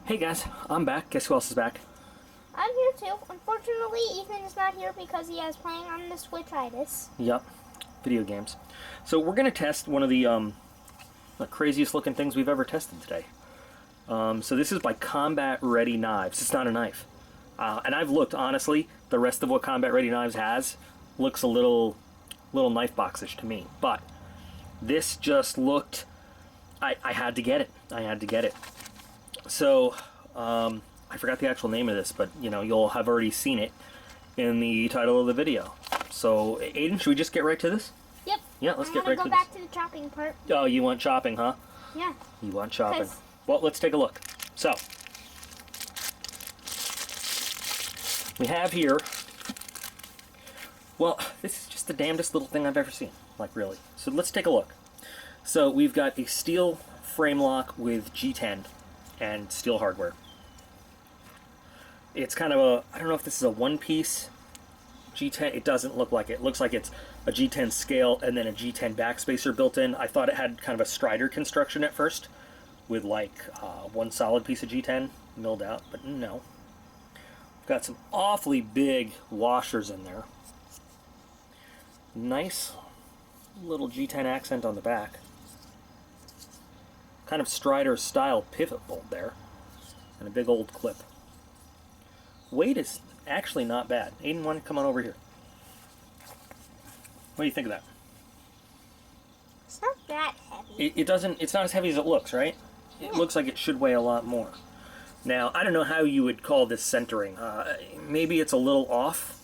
Hey guys, I'm back. Guess who else is back? I'm here too. Unfortunately, Ethan is not here because he is playing on the Switch-itis. Yep, video games. So we're going to test one of the craziest looking things we've ever tested today. So this is by Combat Ready Knives. It's not a knife. And I've looked, honestly, the rest of what Combat Ready Knives has looks a little knife boxish to me. But this just looked, I had to get it. I had to get it. So, I forgot the actual name of this, but, you know, you'll have already seen it in the title of the video. So, Aiden, should we just get right to this? Yep. Yeah, let's get right to this. I'm gonna go back to the chopping part. Oh, you want chopping, huh? Yeah. You want chopping. Well, let's take a look. So, we have here, well, this is just the damnedest little thing I've ever seen. Like, really. So, let's take a look. So, we've got a steel frame lock with G10 and steel hardware. It's kind of a, I don't know if this is a one-piece G10. It doesn't look like it. It looks like it's a G10 scale and then a G10 backspacer built in. I thought it had kind of a Strider construction at first with like one solid piece of G10 milled out, but no. Got some awfully big washers in there. Nice little G10 accent on the back. Kind of Strider style pivot bolt there. And a big old clip. Weight is actually not bad. Aiden, why don't you come on over here? What do you think of that? It's not that heavy. It's not as heavy as it looks, right? It looks like it should weigh a lot more. Now, I don't know how you would call this centering. Maybe it's a little off.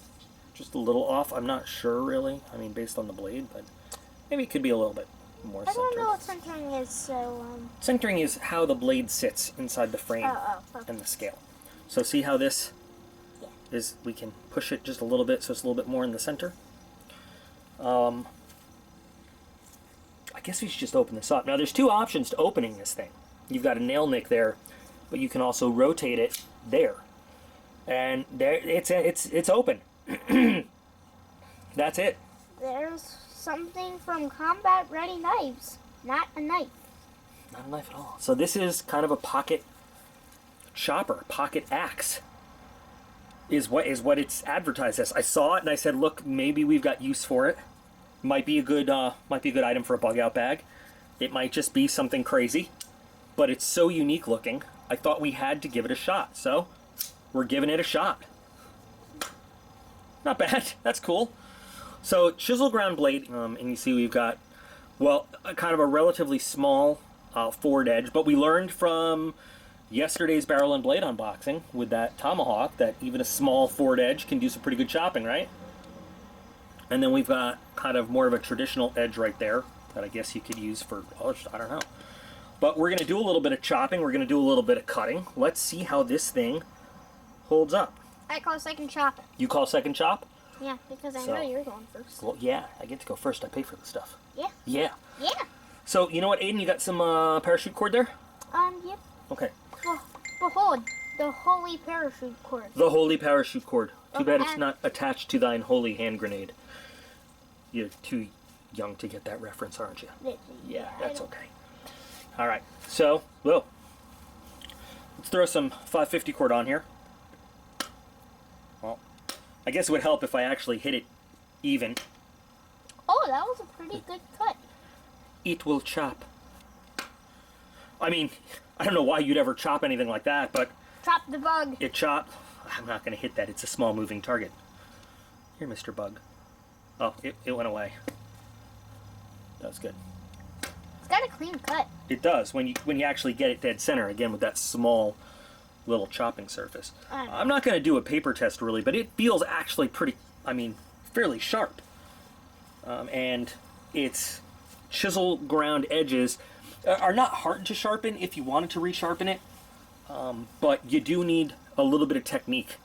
Just a little off. I'm not sure, really. I mean, based on the blade, but maybe it could be a little bit more centered. I don't know what centering is, so... Centering is how the blade sits inside the frame and the scale. So see how this is, we can push it just a little bit so it's a little bit more in the center. I guess we should just open this up. Now there's two options to opening this thing. You've got a nail nick there, but you can also rotate it there. And there it's open. That's it. There's something from Combat Ready Knives, not a knife. Not a knife at all. So this is kind of a pocket chopper, pocket axe. Is what it's advertised as. I saw it and I said, look, maybe we've got use for it. Might be a good item for a bug out bag. It might just be something crazy, but it's so unique looking. I thought we had to give it a shot, so we're giving it a shot. Not bad. That's cool. So chisel ground blade, and you see we've got, well, kind of a relatively small forward edge, but we learned from yesterday's barrel and blade unboxing with that tomahawk that even a small forward edge can do some pretty good chopping, right? And then we've got kind of more of a traditional edge right there that I guess you could use for, oh, I don't know. But we're going to do a little bit of chopping. We're going to do a little bit of cutting. Let's see how this thing holds up. I call second chop. You call second chop? Yeah, because I know you're going first. Well, yeah, I get to go first. I pay for the stuff. Yeah. Yeah. Yeah. So, you know what, Aiden? You got some parachute cord there? Yep. Okay. Behold, the holy parachute cord. The holy parachute cord. Too bad it's not attached to thine holy hand grenade. You're too young to get that reference, aren't you? Yeah, that's okay. All right. So, well, let's throw some 550 cord on here. Well, I guess it would help if I actually hit it even. Oh, that was a pretty good cut. It will chop. I mean, I don't know why you'd ever chop anything like that, but... Chop the bug. It chopped. I'm not going to hit that. It's a small moving target. Here, Mr. Bug. Oh, it went away. That was good. It's got a clean cut. It does, when you actually get it dead center, again, with that small little chopping surface. I'm not going to do a paper test, really, but it feels actually pretty, I mean, fairly sharp. And its chisel ground edges are not hard to sharpen if you wanted to resharpen it, but you do need a little bit of technique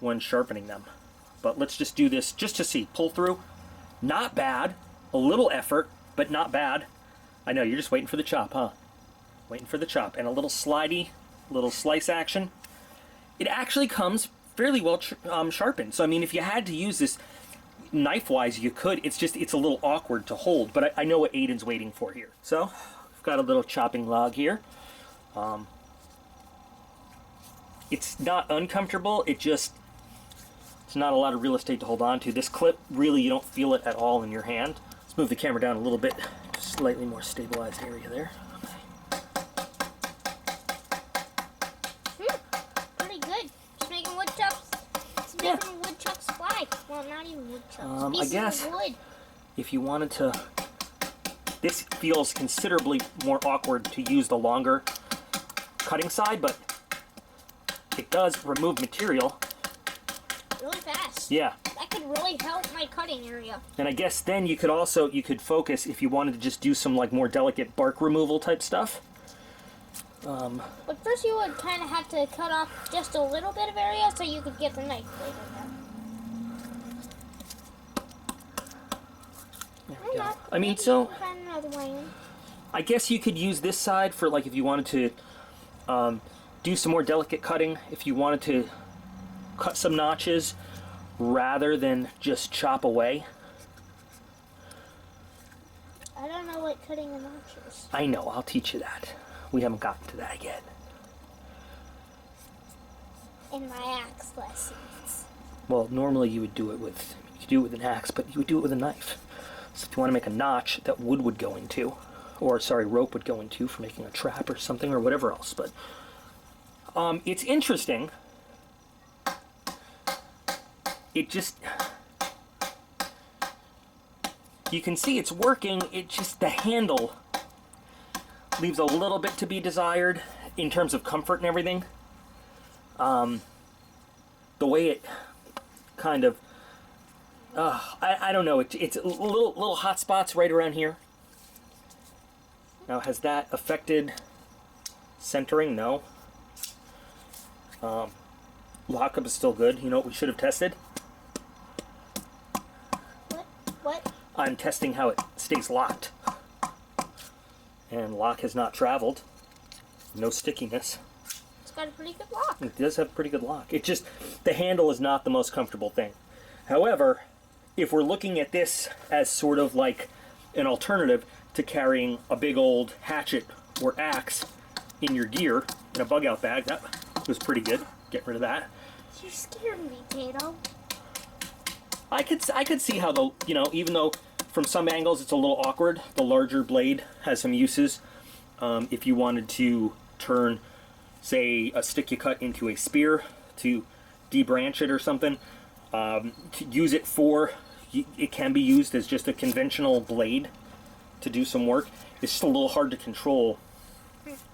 when sharpening them. But let's just do this just to see. Pull through. Not bad. A little effort, but not bad. I know, you're just waiting for the chop, huh? Waiting for the chop. And a little slidey, little slice action. It actually comes fairly well sharpened. So, I mean, if you had to use this knife-wise, you could. It's a little awkward to hold, but I know what Aiden's waiting for here. So, I've got a little chopping log here. it's not uncomfortable, it's not a lot of real estate to hold on to. This clip, really, you don't feel it at all in your hand. Let's move the camera down a little bit, just slightly more stabilized area there. Pretty good. Just making woodchucks. It's making woodchucks fly. Well, not even woodchucks. I guess of wood. if you wanted to, this feels considerably more awkward to use the longer cutting side, but it does remove material Really fast. Yeah. That could really help my cutting area. And I guess then you could focus if you wanted to just do some like more delicate bark removal type stuff. But first you would kind of have to cut off just a little bit of area so you could get the knife blade in there. There we go. I mean, so Find another way in. I guess you could use this side for like if you wanted to do some more delicate cutting, if you wanted to cut some notches rather than just chop away. I don't know what cutting a notch is. I know, I'll teach you that. We haven't gotten to that yet. In my axe lessons. Well, normally you would do it with an axe, but you would do it with a knife. So if you want to make a notch that wood would go into, or sorry, rope would go into for making a trap or something or whatever else. But it's interesting. It just, you can see it's working. It just, the handle leaves a little bit to be desired in terms of comfort and everything. The way it kind of, I don't know. It's little hot spots right around here. Now, has that affected centering? No. Lockup is still good. You know what we should have tested? What? I'm testing how it stays locked. And lock has not traveled. No stickiness. It's got a pretty good lock. It does have a pretty good lock. It just, the handle is not the most comfortable thing. However, if we're looking at this as sort of like an alternative to carrying a big old hatchet or axe in your gear in a bug out bag, that was pretty good. Get rid of that. You scared me, Tato. I could see how the, you know, even though from some angles it's a little awkward, the larger blade has some uses. If you wanted to turn, say, a stick you cut into a spear to debranch it or something, to use it for, it can be used as just a conventional blade to do some work. It's just a little hard to control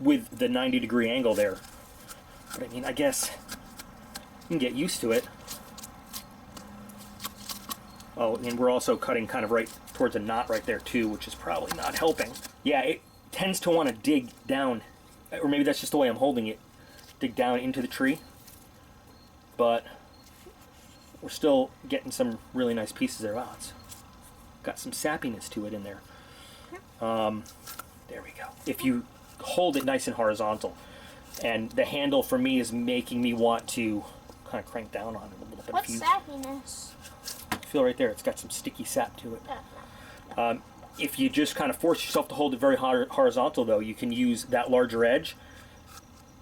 with the 90-degree angle there. But I mean, I guess you can get used to it. Oh, and we're also cutting kind of right towards a knot right there too, which is probably not helping. Yeah, it tends to want to dig down, or maybe that's just the way I'm holding it, dig down into the tree. But we're still getting some really nice pieces there. Wow, it's got some sappiness to it in there. There we go. If you hold it nice and horizontal, and the handle for me is making me want to kind of crank down on it a little bit. What's sappiness? Feel right there, it's got some sticky sap to it. If you just kind of force yourself to hold it very horizontal though, you can use that larger edge.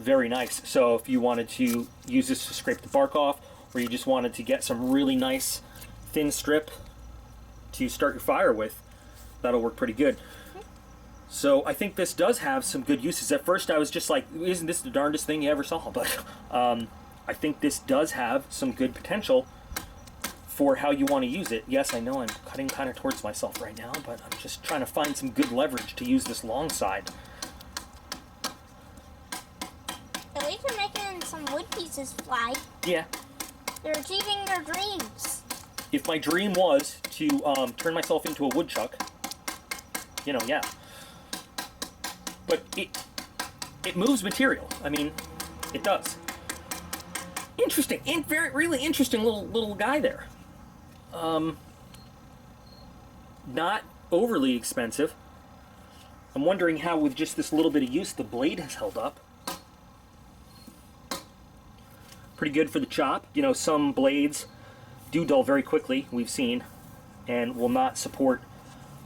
Very nice. So if you wanted to use this to scrape the bark off, or you just wanted to get some really nice thin strip to start your fire with, that'll work pretty good. So I think this does have some good uses. At first I was just like, isn't this the darndest thing you ever saw? But I think this does have some good potential for how you want to use it. Yes, I know I'm cutting kind of towards myself right now, but I'm just trying to find some good leverage to use this long side. At least they're making some wood pieces fly. Yeah. They're achieving their dreams. If my dream was to turn myself into a woodchuck, you know, yeah. But it moves material. I mean, it does. Interesting, and really interesting little guy there. Not overly expensive. I'm wondering how with just this little bit of use the blade has held up. Pretty good for the chop. You know, some blades do dull very quickly, we've seen, and will not support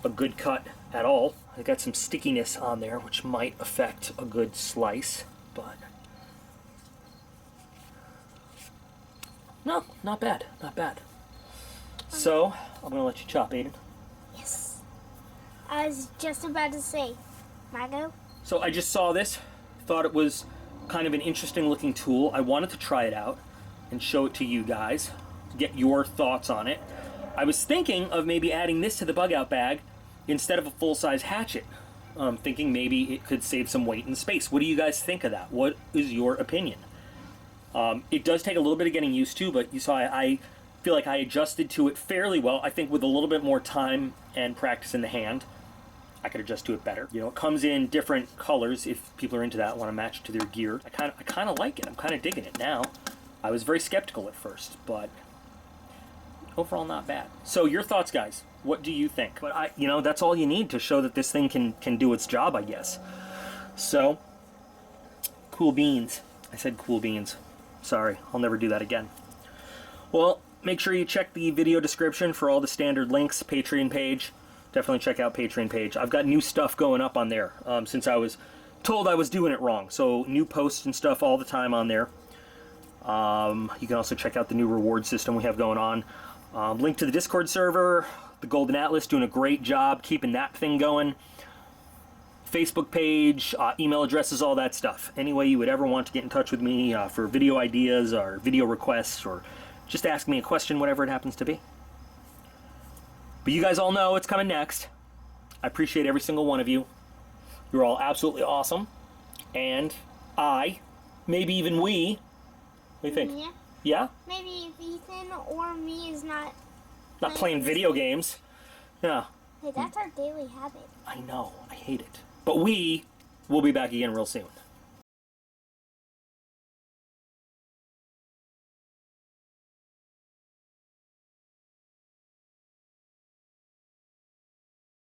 a good cut at all. I got some stickiness on there which might affect a good slice, but No, not bad, not bad. So, I'm going to let you chop, Aiden. Yes. I was just about to say, my go? So I just saw this, thought it was kind of an interesting looking tool. I wanted to try it out and show it to you guys, to get your thoughts on it. I was thinking of maybe adding this to the bug out bag instead of a full-size hatchet. Thinking maybe it could save some weight and space. What do you guys think of that? What is your opinion? It does take a little bit of getting used to, but you saw I feel like I adjusted to it fairly well. I think with a little bit more time and practice in the hand, I could adjust to it better. You know, it comes in different colors if people are into that, want to match it to their gear. I kind of like it. I'm kind of digging it now. I was very skeptical at first, but overall not bad. So your thoughts, guys? What do you think? But you know, that's all you need to show that this thing can do its job, I guess. So, cool beans. I said cool beans. Sorry, I'll never do that again. Well, make sure you check the video description for all the standard links. Patreon page. Definitely check out Patreon page. I've got new stuff going up on there since I was told I was doing it wrong. So new posts and stuff all the time on there. You can also check out the new reward system we have going on. Link to the Discord server. The Golden Atlas doing a great job keeping that thing going. Facebook page, email addresses, all that stuff. Any way you would ever want to get in touch with me for video ideas or video requests or just ask me a question, whatever it happens to be. But you guys all know it's coming next. I appreciate every single one of you. You're all absolutely awesome. And maybe even we, what do you think? Yeah. Yeah? Maybe if Ethan or me is not playing video games. Yeah. Hey, that's our daily habit. I know. I hate it. But we will be back again real soon.